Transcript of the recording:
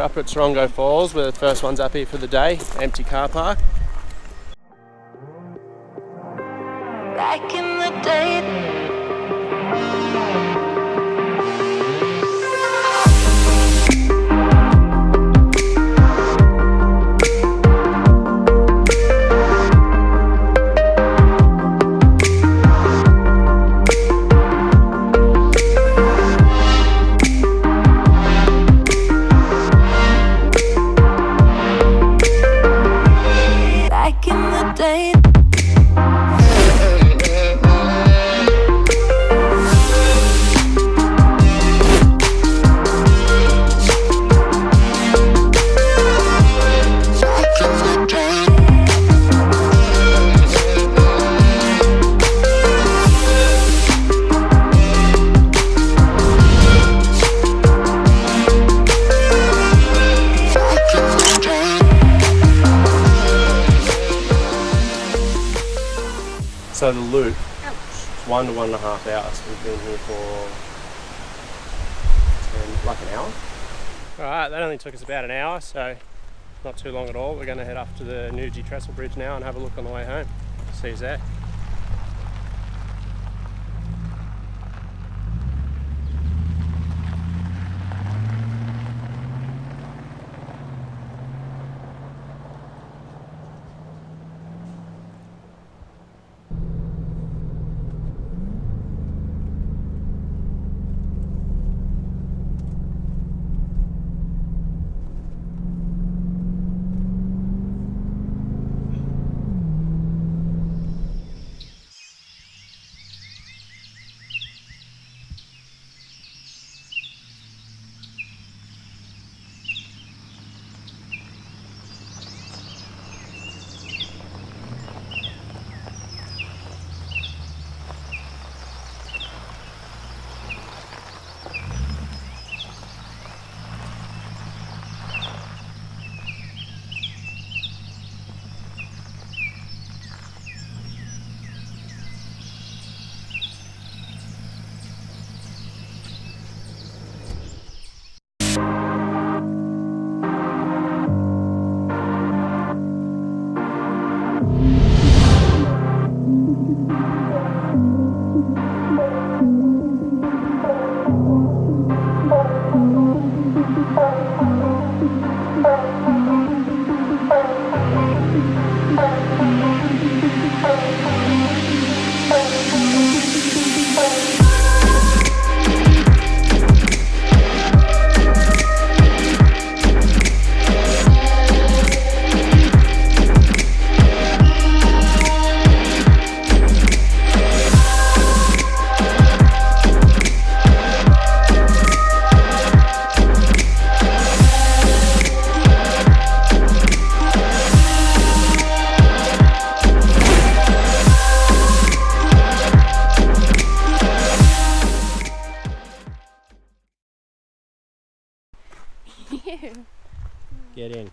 up at Torongo Falls. We're the first ones up here for the day. Empty car park. Back in the day. So the loop, it's 1 to 1.5 hours. We've been here for like an hour. Alright, that only took us about an hour, so not too long at all. We're going to head up to the Noojee Tresle Bridge now and have a look on the way home. See you there. Get in.